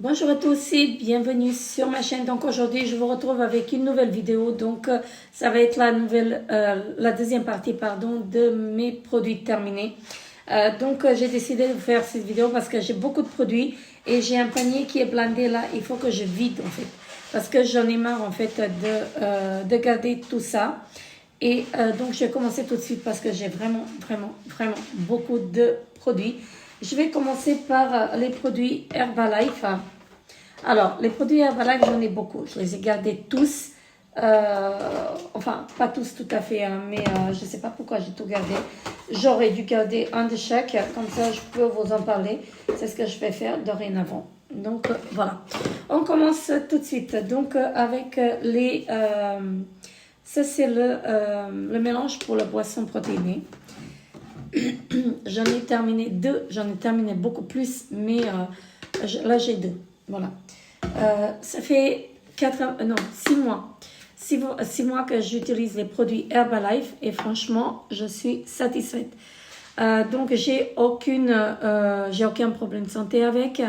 Bonjour à tous et bienvenue sur ma chaîne. Donc aujourd'hui je vous retrouve avec une nouvelle vidéo. Donc ça va être la deuxième partie de mes produits terminés. J'ai décidé de faire cette vidéo parce que j'ai beaucoup de produits et j'ai un panier qui est blindé là. Il faut que je vide en fait parce que j'en ai marre en fait de garder tout ça. Et donc je vais commencer tout de suite parce que j'ai vraiment beaucoup de produits. Je vais commencer par les produits Herbalife. Alors, les produits Herbalife, j'en ai beaucoup. Je les ai gardés tous. Enfin, pas tous tout à fait, hein, mais je ne sais pas pourquoi j'ai tout gardé. J'aurais dû garder un de chaque. Comme ça, je peux vous en parler. C'est ce que je vais faire dorénavant. Donc, voilà. On commence tout de suite. Donc, avec les... ça, c'est le mélange pour la boisson protéinée. J'en ai terminé 2, j'en ai terminé beaucoup plus, mais là j'ai 2. Voilà. Ça fait 6 mois. 6 mois que j'utilise les produits Herbalife et franchement, je suis satisfaite. Donc j'ai aucun problème de santé avec.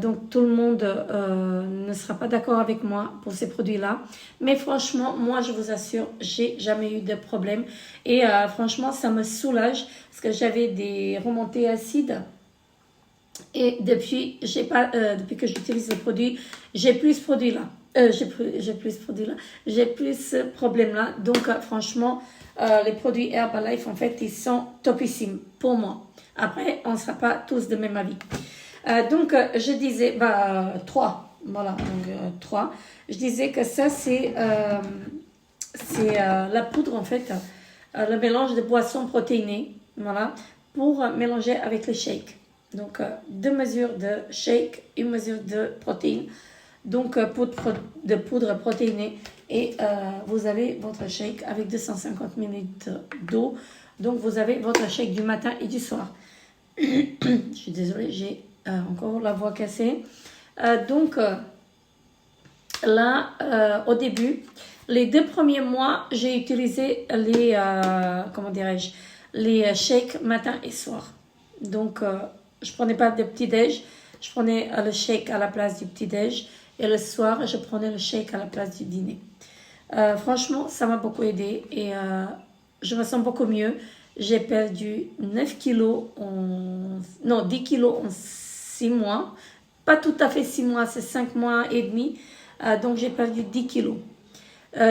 Donc tout le monde ne sera pas d'accord avec moi pour ces produits-là. Mais franchement, moi je vous assure, j'ai jamais eu de problème. Et franchement, ça me soulage parce que j'avais des remontées acides. Et depuis que j'utilise les produits, j'ai plus ce produit-là. J'ai plus ce problème-là. Donc franchement, les produits Herbalife, en fait, ils sont topissimes pour moi. Après, on ne sera pas tous de même avis. Je disais, 3, voilà, 3. Je disais que ça, c'est la poudre, en fait, le mélange de boissons protéinées, voilà, pour mélanger avec le shake. Donc, 2 mesures de shake, 1 mesure de protéines. Donc, poudre protéinée. Et vous avez votre shake avec 250 ml d'eau. Donc, vous avez votre shake du matin et du soir. Je suis désolée, j'ai encore la voix cassée. Là, au début, les 2 premiers mois, j'ai utilisé les shakes matin et soir. Donc, je prenais pas de petit-déj, je prenais le shake à la place du petit-déj et le soir, je prenais le shake à la place du dîner. Franchement, ça m'a beaucoup aidé et je me sens beaucoup mieux. J'ai perdu 10 kilos en 6 mois. Pas tout à fait 6 mois, c'est 5 mois et demi. Donc, j'ai perdu 10 kilos.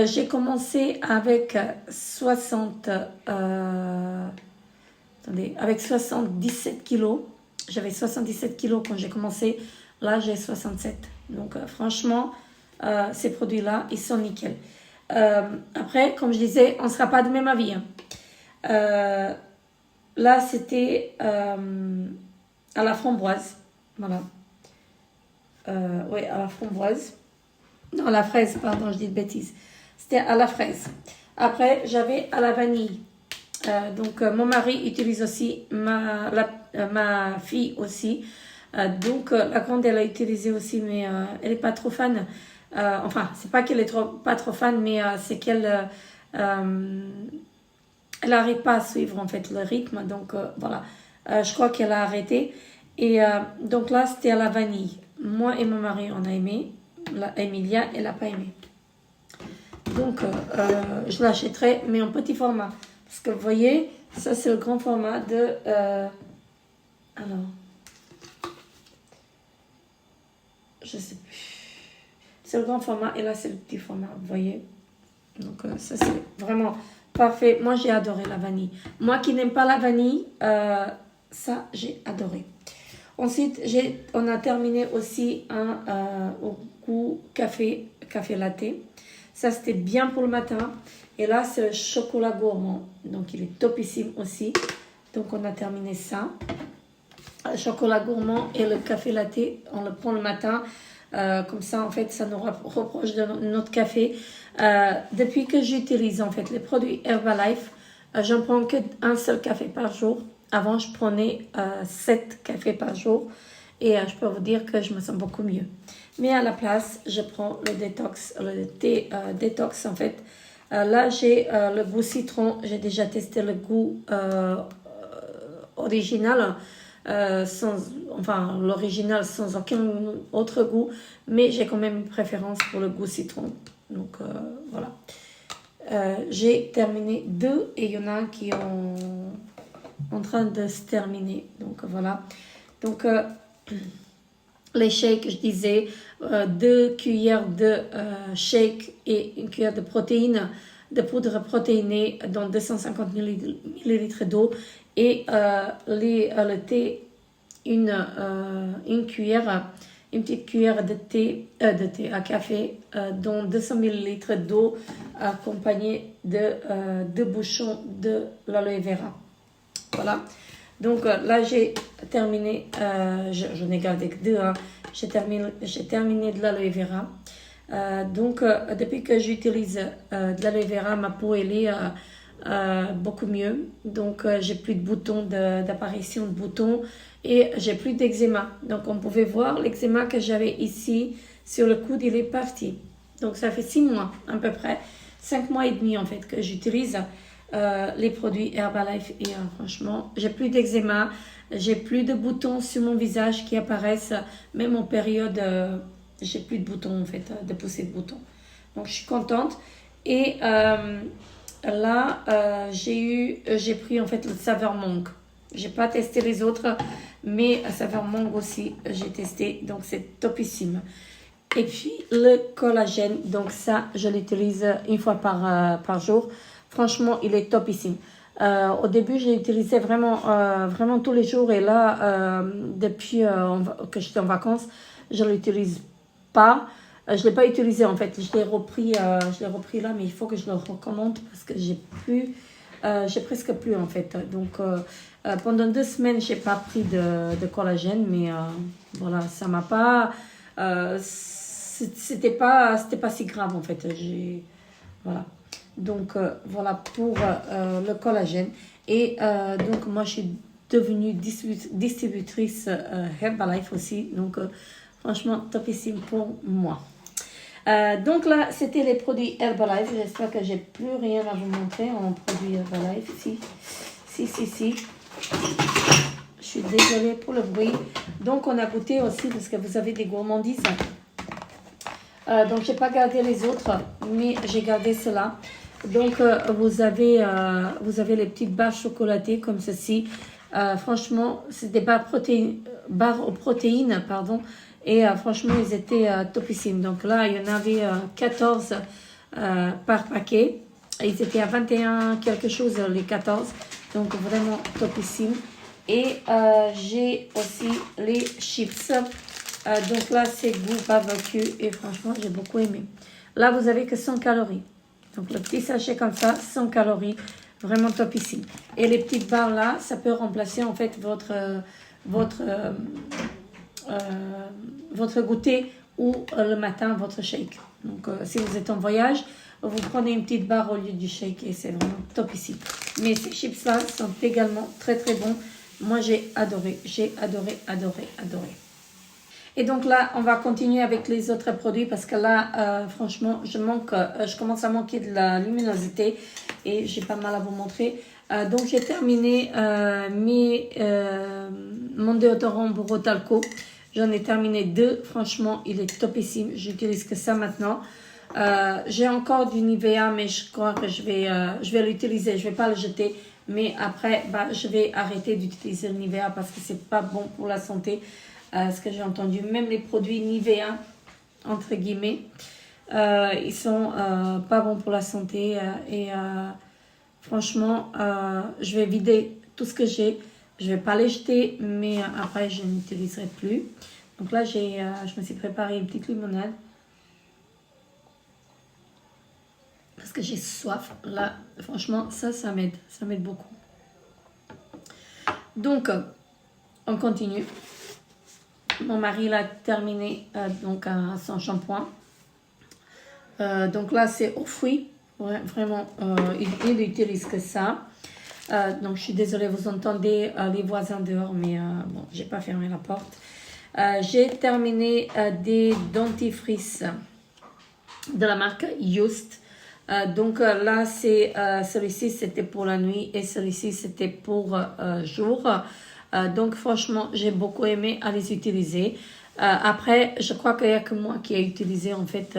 J'ai commencé avec 77 kilos. J'avais 77 kilos quand j'ai commencé. Là, j'ai 67. Donc, franchement, ces produits-là, ils sont nickel. Après, comme je disais, on ne sera pas de même avis. Là, c'était à la framboise. Voilà. Oui, à la framboise. Non, à la fraise, pardon, je dis de bêtises. C'était à la fraise. Après, j'avais à la vanille. Mon mari utilise aussi, ma fille aussi. La grande, elle a utilisé aussi, mais elle n'est pas trop fan. C'est pas qu'elle est pas trop fan, mais c'est qu'elle elle n'arrive pas à suivre en fait le rythme. Donc, voilà. Je crois qu'elle a arrêté. Et donc là, c'était à la vanille. Moi et mon mari, on a aimé. Emilia, elle n'a pas aimé. Donc, je l'achèterai, mais en petit format. Parce que vous voyez, ça c'est le grand format de... je sais plus. C'est le grand format et là c'est le petit format, vous voyez. Donc, ça c'est vraiment parfait. Moi, j'ai adoré la vanille. Moi qui n'aime pas la vanille, ça, j'ai adoré. Ensuite, on a terminé aussi au goût café latte. Ça, c'était bien pour le matin. Et là, c'est le chocolat gourmand. Donc, il est topissime aussi. Donc, on a terminé ça. Le chocolat gourmand et le café latte, on le prend le matin. Comme ça, en fait, ça nous rapproche de notre café. Depuis que j'utilise, en fait, les produits Herbalife, je ne prends qu'un seul café par jour. Avant, je prenais 7 cafés par jour. Et je peux vous dire que je me sens beaucoup mieux. Mais à la place, je prends le thé détox en fait. Là, j'ai le goût citron. J'ai déjà testé le goût original. enfin l'original sans aucun autre goût, mais j'ai quand même une préférence pour le goût citron. Donc voilà. J'ai terminé 2 et il y en a un qui est en train de se terminer. Donc voilà. Donc les shakes, je disais, 2 cuillères de shake et une cuillère de protéines, de poudre protéinée dans 250 ml d'eau et le thé, une petite cuillère de thé à café dans 200 ml d'eau accompagnée de 2 bouchons de l'aloe vera. Voilà. Donc là, j'ai terminé, j'en ai gardé que 2, hein. J'ai terminé de l'aloe vera. Donc, depuis que j'utilise de l'aloe vera, ma peau, elle est beaucoup mieux. Donc, j'ai plus de boutons, d'apparition de boutons et j'ai plus d'eczéma. Donc, on pouvait voir l'eczéma que j'avais ici sur le coude, il est parti. Donc, ça fait 6 mois à peu près, 5 mois et demi en fait que j'utilise les produits Herbalife et franchement, j'ai plus d'eczéma, j'ai plus de boutons sur mon visage qui apparaissent, même en période, j'ai plus de boutons en fait, de poussées de boutons. Donc je suis contente et là j'ai pris en fait le saveur mangue. J'ai pas testé les autres, mais saveur mangue aussi j'ai testé, donc c'est topissime. Et puis le collagène, donc ça je l'utilise une fois par jour. Franchement, il est topissime. Au début, j'ai utilisé vraiment tous les jours. Et là, depuis que j'étais en vacances, je ne l'utilise pas. Je ne l'ai pas utilisé en fait. Je l'ai repris là, mais il faut que je le recommande parce que j'ai presque plus en fait. Donc, pendant 2 semaines, je n'ai pas pris de collagène. Mais voilà, ça m'a pas... c'était pas si grave en fait. Voilà. Donc, voilà pour le collagène. Et donc, moi, je suis devenue distributrice Herbalife aussi. Donc, franchement, topissime pour moi. Donc là, c'était les produits Herbalife. J'espère que j'ai plus rien à vous montrer en produits Herbalife. Si. Je suis désolée pour le bruit. Donc, on a goûté aussi parce que vous avez des gourmandises. Donc, j'ai pas gardé les autres, mais j'ai gardé cela. Donc, vous avez les petites barres chocolatées comme ceci. Franchement, c'est des barres aux protéines, pardon. Et franchement, ils étaient topissimes. Donc là, il y en avait 14 par paquet. Et ils étaient à 21 quelque chose, les 14. Donc, vraiment topissimes. Et j'ai aussi les chips. Donc là, c'est goût barbecue. Et franchement, j'ai beaucoup aimé. Là, vous avez que 100 calories. Donc, le petit sachet comme ça, 100 calories, vraiment topissime. Et les petites barres là, ça peut remplacer en fait votre goûter ou le matin, votre shake. Donc, si vous êtes en voyage, vous prenez une petite barre au lieu du shake et c'est vraiment topissime. Mais ces chips là sont également très très bons. Moi, j'ai adoré. Et donc là, on va continuer avec les autres produits parce que là, franchement, je commence à manquer de la luminosité et j'ai pas mal à vous montrer. Donc, j'ai terminé mon déodorant Borotalco. J'en ai terminé 2. Franchement, il est topissime. J'utilise que ça maintenant. J'ai encore du Nivea, mais je crois que je vais l'utiliser. Je vais pas le jeter. Mais après, je vais arrêter d'utiliser le Nivea parce que c'est pas bon pour la santé. Ce que j'ai entendu, même les produits Nivea, entre guillemets, ils sont pas bons pour la santé et franchement, je vais vider tout ce que j'ai. Je vais pas les jeter, mais après, je n'utiliserai plus. Donc là, je me suis préparé une petite limonade parce que j'ai soif. Là, franchement, ça m'aide beaucoup. Donc, on continue. Mon mari l'a terminé donc son shampoing. Donc là, c'est aux fruits. Ouais, vraiment, il n'utilise que ça. Donc, je suis désolée, vous entendez les voisins dehors, mais bon, j'ai pas fermé la porte. J'ai terminé des dentifrices de la marque Just. Donc là, celui-ci, c'était pour la nuit et celui-ci, c'était pour jour. Donc franchement, j'ai beaucoup aimé à les utiliser. Après, je crois qu'il n'y a que moi qui ai utilisé en fait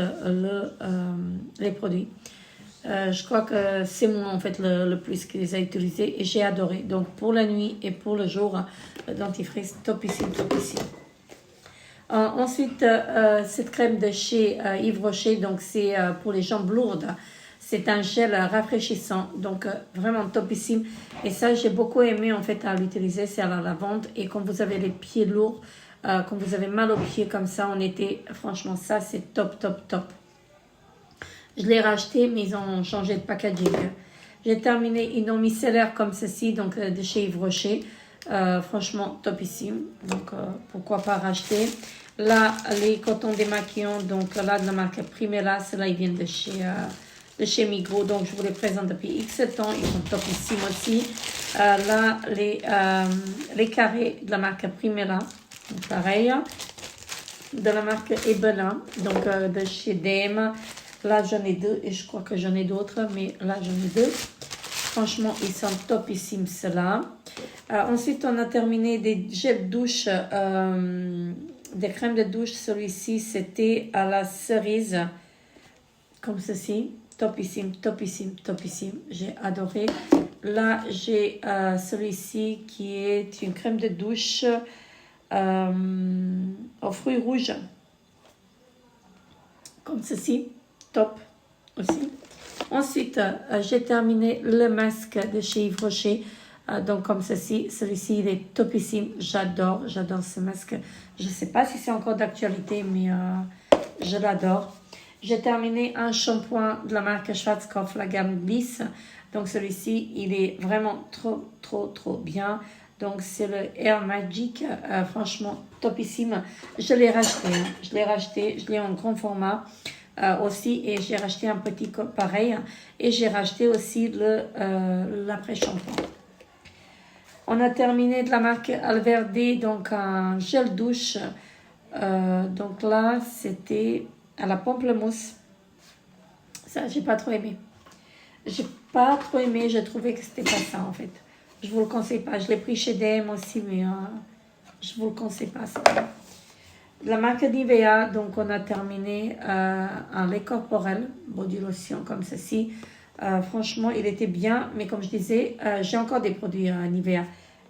les produits. Je crois que c'est moi en fait le plus qui les a utilisés et j'ai adoré. Donc pour la nuit et pour le jour, le dentifrice topissime, topissime. Ensuite, cette crème de chez Yves Rocher, donc c'est pour les jambes lourdes. C'est un gel rafraîchissant, donc vraiment topissime. Et ça, j'ai beaucoup aimé en fait à l'utiliser, c'est à la lavande. Et quand vous avez les pieds lourds, quand vous avez mal aux pieds comme ça en été, franchement ça c'est top, top, top. Je l'ai racheté, mais ils ont changé de packaging. J'ai terminé une eau micellaire comme ceci, donc de chez Yves Rocher. Franchement, topissime. Donc, pourquoi pas racheter. Là, les cotons démaquillants, donc là, de la marque Primera, ceux-là, ils viennent de chez Migros. Donc, je vous les présente depuis X temps. Ils sont topissimes aussi. Là, les carrés de la marque Primera. Donc, pareil. De la marque Ebena, donc de chez DM. Là, j'en ai deux et je crois que j'en ai d'autres, mais là, j'en ai deux. Franchement, ils sont topissimes, ceux-là. Ensuite, on a terminé des gels douche, des crèmes de douche. Celui-ci, c'était à la cerise, comme ceci. Topissime, topissime, topissime. J'ai adoré. Là, j'ai celui-ci qui est une crème de douche aux fruits rouges. Comme ceci. Top aussi. Ensuite, j'ai terminé le masque de chez Yves Rocher. Donc comme ceci, celui-ci il est topissime, j'adore ce masque. Je ne sais pas si c'est encore d'actualité, mais je l'adore. J'ai terminé un shampoing de la marque Schwarzkopf, la gamme Bliss. Donc celui-ci, il est vraiment trop bien. Donc c'est le Air Magic, franchement topissime. Je l'ai racheté, je l'ai en grand format. Aussi, et j'ai racheté un petit pareil, et j'ai racheté aussi l'après-shampoing. On a terminé de la marque Alverde, donc un gel douche. Donc là, c'était à la pamplemousse. Ça, j'ai pas trop aimé. J'ai trouvé que c'était pas ça en fait. Je vous le conseille pas. Je l'ai pris chez DM aussi, mais je vous le conseille pas ça. La marque Nivea, donc on a terminé un lait corporel, body lotion comme ceci. Franchement, il était bien, mais comme je disais, j'ai encore des produits Nivea.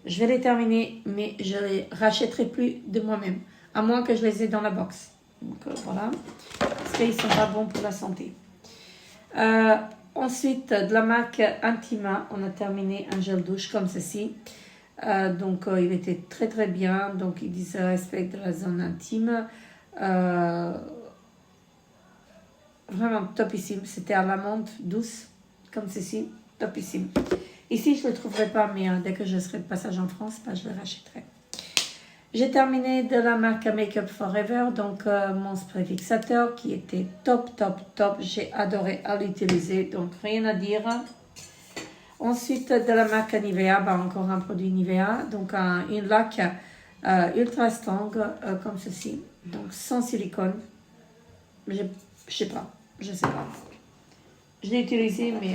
Je vais les terminer, mais je ne les rachèterai plus de moi-même, à moins que je les ai dans la box. Donc voilà, parce qu'ils ne sont pas bons pour la santé. Ensuite, de la marque Intima, on a terminé un gel douche comme ceci. Donc il était très bien, donc il disait respect de la zone intime, vraiment topissime. C'était à l'amande douce comme ceci, topissime. Ici je ne le trouverai pas, mais dès que je serai de passage en France, je le rachèterai. J'ai terminé de la marque Make Up Forever, donc mon spray fixateur qui était top. J'ai adoré à l'utiliser, donc rien à dire. Ensuite, de la marque Nivea, encore un produit Nivea, donc une laque ultra strong comme ceci, donc sans silicone. Je sais pas. Je l'ai utilisé, mais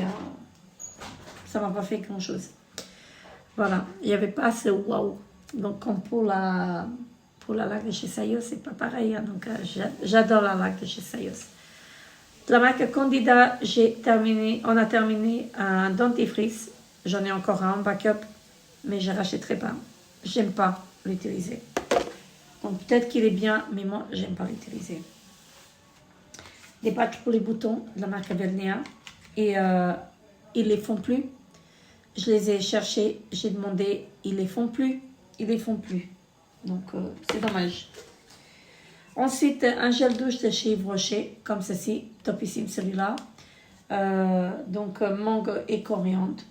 ça m'a pas fait grand chose. Voilà, il n'y avait pas ce waouh. Donc comme pour la laque de chez Sayos, c'est pas pareil. Hein, donc j'adore la laque de chez Sayos. De la marque Candida, on a terminé un dentifrice. J'en ai encore un en backup, mais je ne rachèterai pas. J'aime pas l'utiliser. Donc peut-être qu'il est bien, mais moi, j'aime pas l'utiliser. Des patchs pour les boutons de la marque Vernea. Et ils les font plus. Je les ai cherchés, j'ai demandé, ils les font plus. Donc c'est dommage. Ensuite, un gel douche de chez Yves Rocher, comme ceci, topissime celui-là. Donc, mangue et coriandre.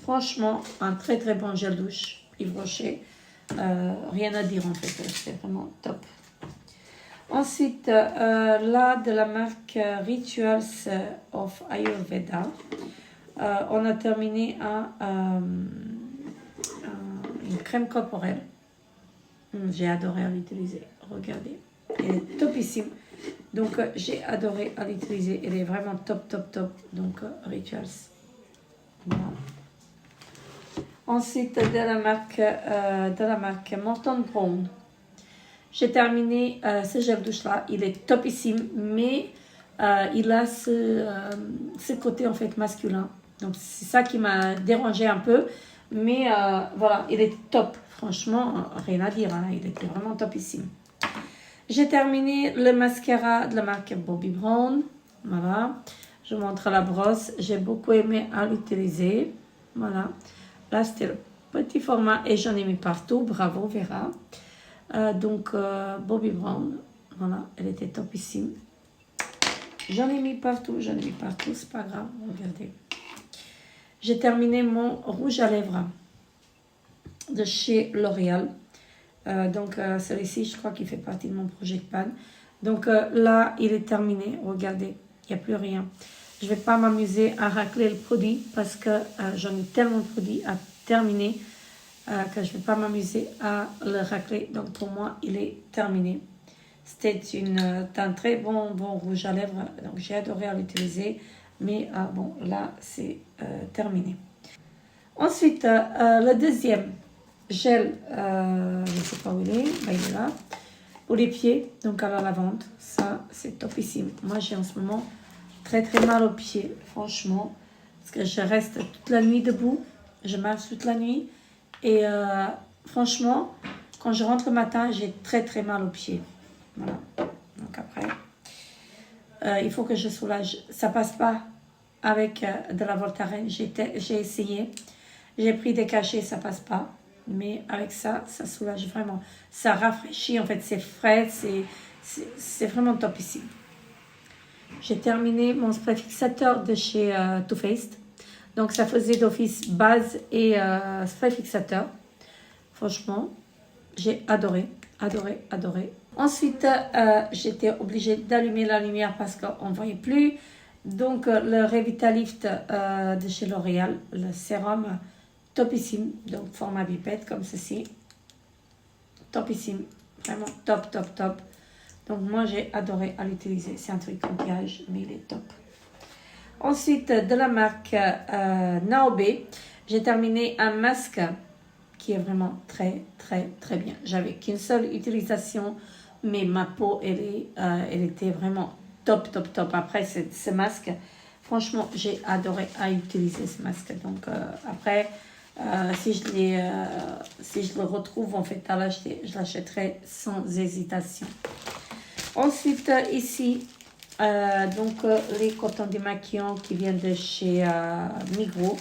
Franchement, un très bon gel douche, Yves Rocher. Rien à dire en fait, c'est vraiment top. Ensuite, là, de la marque Rituals of Ayurveda, on a terminé une crème corporelle. J'ai adoré à l'utiliser, regardez. Elle est topissime. Donc, j'ai adoré à l'utiliser. Elle est vraiment top. Donc, Rituals. Voilà. Ensuite, de la marque Morton Brown. J'ai terminé ce gel douche là. Il est topissime, mais il a ce côté en fait masculin. Donc c'est ça qui m'a dérangé un peu. Mais voilà, il est top. Franchement, rien à dire. Hein, il était vraiment topissime. J'ai terminé le mascara de la marque Bobbi Brown. Voilà. Je vous montre la brosse. J'ai beaucoup aimé à l'utiliser. Voilà. Là, c'était le petit format et j'en ai mis partout. Bravo, Vera. Donc, Bobbi Brown. Voilà. Elle était topissime. J'en ai mis partout. C'est pas grave. Regardez. J'ai terminé mon rouge à lèvres de chez L'Oréal. Donc, celui-ci, je crois qu'il fait partie de mon projet pan. Donc, là, il est terminé. Regardez, il n'y a plus rien. Je ne vais pas m'amuser à racler le produit parce que j'en ai tellement de produits à terminer que je ne vais pas m'amuser à le racler. Donc, pour moi, il est terminé. C'était un très bon rouge à lèvres. Donc, j'ai adoré à l'utiliser. Mais bon, là, c'est terminé. Ensuite, le deuxième gel, je ne sais pas où il est, il est là, pour les pieds, donc à la lavande, ça c'est topissime. Moi j'ai en ce moment très mal aux pieds, franchement, parce que je reste toute la nuit debout, je marche toute la nuit, et franchement, quand je rentre le matin, j'ai très mal aux pieds. Voilà, donc après, il faut que je soulage, ça passe pas avec de la Voltaren, j'ai essayé, j'ai pris des cachets, ça passe pas. Mais avec ça, ça soulage vraiment. Ça rafraîchit, en fait, c'est frais, c'est vraiment top ici. J'ai terminé mon spray fixateur de chez Too Faced. Donc, ça faisait d'office base et spray fixateur. Franchement, j'ai adoré. Ensuite, j'étais obligée d'allumer la lumière parce qu'on ne voyait plus. Donc, le Revitalift de chez L'Oréal, le sérum topissime, donc format pipette comme ceci, topissime, vraiment top. Donc moi j'ai adoré à l'utiliser, c'est un truc anti-âge mais il est top. Ensuite de la marque Naobe, j'ai terminé un masque qui est vraiment très bien. J'avais qu'une seule utilisation, mais ma peau elle était vraiment top. Après ce masque, franchement j'ai adoré à utiliser ce masque. Donc après si je le retrouve en fait à l'acheter, je l'achèterai sans hésitation. Ensuite ici donc les cotons démaquillants qui viennent de chez Migros.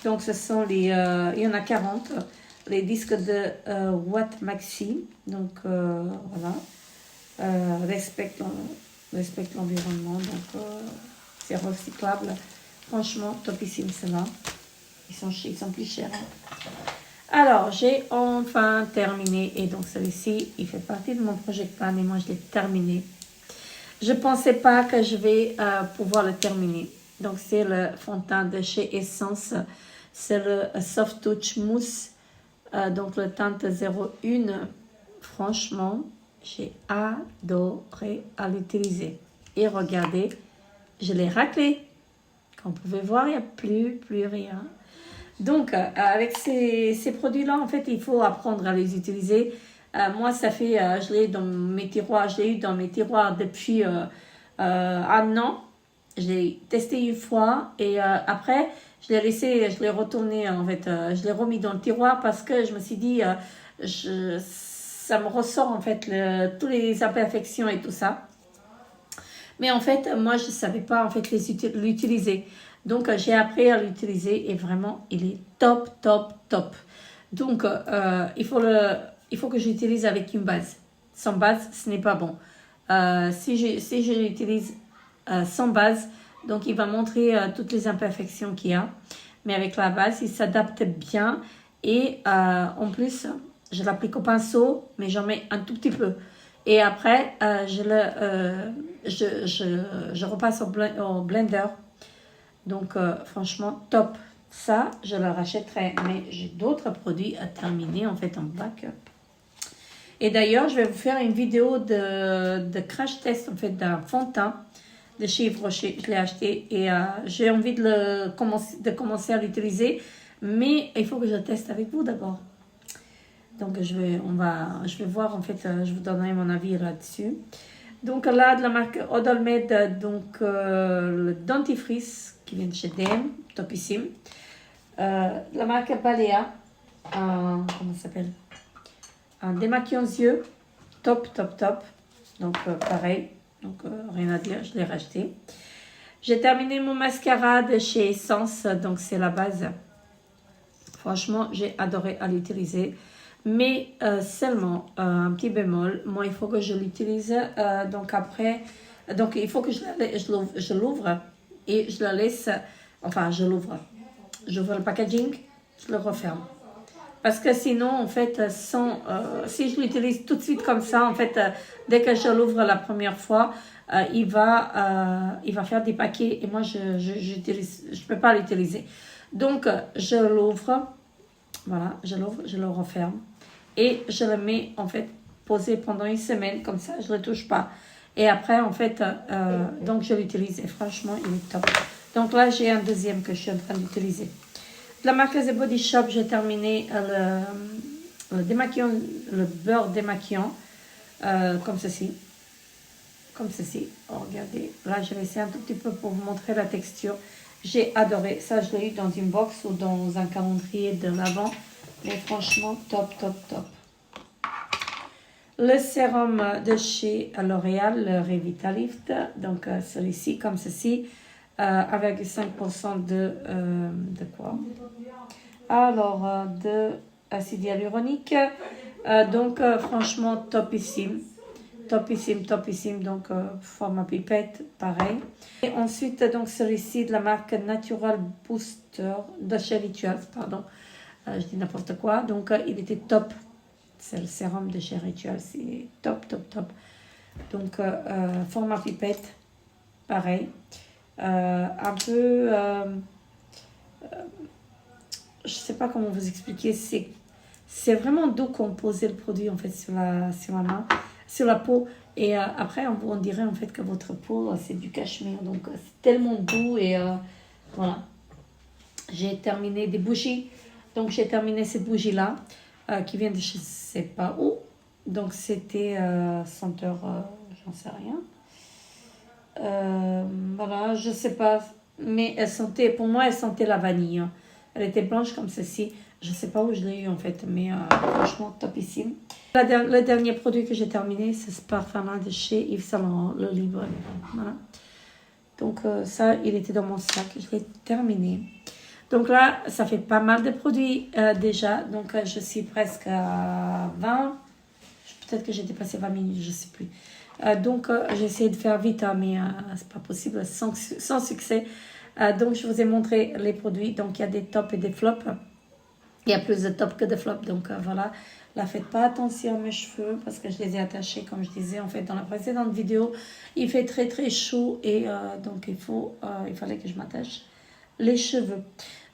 Donc ce sont il y en a 40, les disques de Watt Maxi. Donc voilà, respecte l'environnement, donc c'est recyclable. Franchement topissime cela. Ils sont plus chers. Alors, j'ai enfin terminé. Et donc, celui-ci, il fait partie de mon projet plan. Et moi, je l'ai terminé. Je ne pensais pas que je vais pouvoir le terminer. Donc, c'est le fond de teint de chez Essence. C'est le Soft Touch Mousse. Donc, le teinte 01. Franchement, j'ai adoré à l'utiliser. Et regardez, je l'ai raclé. Comme vous pouvez voir, il n'y a plus rien. Donc, avec ces produits-là, en fait, il faut apprendre à les utiliser. Moi, ça fait, je l'ai dans mes tiroirs, je l'ai eu dans mes tiroirs depuis un an. Je l'ai testé une fois et après, je l'ai laissé, je l'ai retourné, en fait, je l'ai remis dans le tiroir parce que je me suis dit, ça me ressort, en fait, toutes les imperfections et tout ça. Mais en fait, moi, je ne savais pas, en fait, l'utiliser. Donc, j'ai appris à l'utiliser et vraiment, il est top. Donc, il faut que j'utilise avec une base. Sans base, ce n'est pas bon. Si je l'utilise sans base, donc il va montrer toutes les imperfections qu'il y a. Mais avec la base, il s'adapte bien. Et en plus, je l'applique au pinceau, mais j'en mets un tout petit peu. Et après, je repasse au blender. Donc, franchement, top. Ça, je le rachèterai. Mais j'ai d'autres produits à terminer, en fait, en backup. Et d'ailleurs, je vais vous faire une vidéo de crash test, en fait, d'un fond de teint de chez Yves Rocher. Je l'ai acheté et j'ai envie de commencer à l'utiliser. Mais il faut que je teste avec vous d'abord. Donc, je vais voir, en fait, je vous donnerai mon avis là-dessus. Donc, là, de la marque Odolmed, donc le dentifrice qui vient de chez DM, topissime. La marque Balea, comment ça s'appelle? Un démaquillant yeux, top. Donc, pareil, donc rien à dire, je l'ai racheté. J'ai terminé mon mascara de chez Essence, donc c'est la base. Franchement, j'ai adoré à l'utiliser. Mais seulement un petit bémol, moi il faut que je l'utilise, donc après, donc il faut que je l'ouvre et je la laisse, enfin je l'ouvre, j'ouvre le packaging, je le referme. Parce que sinon, en fait, si je l'utilise tout de suite comme ça, en fait, dès que je l'ouvre la première fois, il va faire des paquets et moi je peux pas l'utiliser. Donc, je l'ouvre, voilà, je l'ouvre, je le referme. Et je le mets, en fait, posé pendant une semaine, comme ça, je ne le touche pas. Et après, en fait, donc je l'utilise et franchement, il est top. Donc là, j'ai un deuxième que je suis en train d'utiliser. De la marque The Body Shop, j'ai terminé le démaquillant, le beurre démaquillant, comme ceci. Comme ceci. Oh, regardez, là, je vais essayer un tout petit peu pour vous montrer la texture. J'ai adoré. Ça, je l'ai eu dans une box ou dans un calendrier de l'Avent. Mais franchement, top. Le sérum de chez L'Oréal, le Revitalift. Donc, celui-ci, comme ceci, avec 5% de quoi? Alors, de acide hyaluronique. Donc, franchement, topissime. Donc, format pipette, pareil. Et ensuite, donc, celui-ci de la marque Natural Booster de chez Rituals, pardon. Je dis n'importe quoi. Donc, il était top. C'est le sérum de chez Rituals. Il est top. Donc, format pipette, pareil. Un peu... je sais pas comment vous expliquer. C'est vraiment doux composer le produit, en fait, sur la main, sur la peau. Et après, on dirait, en fait, que votre peau, c'est du cachemire. Donc, c'est tellement doux. Et voilà. J'ai terminé des bougies. Donc, j'ai terminé cette bougie-là, qui vient de je ne sais pas où. Donc, c'était senteur, j'en sais rien. Voilà, je ne sais pas. Mais pour moi, elle sentait la vanille. Hein. Elle était blanche comme ceci. Je ne sais pas où je l'ai eu, en fait. Mais franchement, topissime. Le dernier produit que j'ai terminé, c'est ce parfum-là de chez Yves Saint Laurent, le Libre. Voilà. Donc, ça, il était dans mon sac. Je l'ai terminé. Donc là, ça fait pas mal de produits déjà. Donc, je suis presque à 20. Peut-être que j'ai dépassé 20 minutes, je ne sais plus. Donc, j'ai essayé de faire vite, hein, mais c'est pas possible, sans succès. Donc, je vous ai montré les produits. Donc, il y a des tops et des flops. Il y a plus de tops que de flops. Donc, voilà. Là, faites pas attention à mes cheveux parce que je les ai attachés, comme je disais, en fait, dans la précédente vidéo. Il fait très chaud et donc, il fallait que je m'attache les cheveux.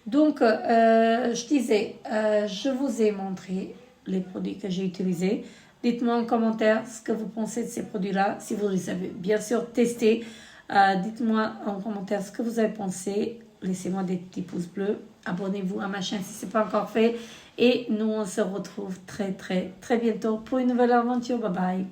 Donc, je disais, je vous ai montré les produits que j'ai utilisés. Dites-moi en commentaire ce que vous pensez de ces produits-là, si vous les avez bien sûr testés. Dites-moi en commentaire ce que vous avez pensé. Laissez-moi des petits pouces bleus. Abonnez-vous à ma chaîne si ce n'est pas encore fait. Et nous, on se retrouve très bientôt pour une nouvelle aventure. Bye bye.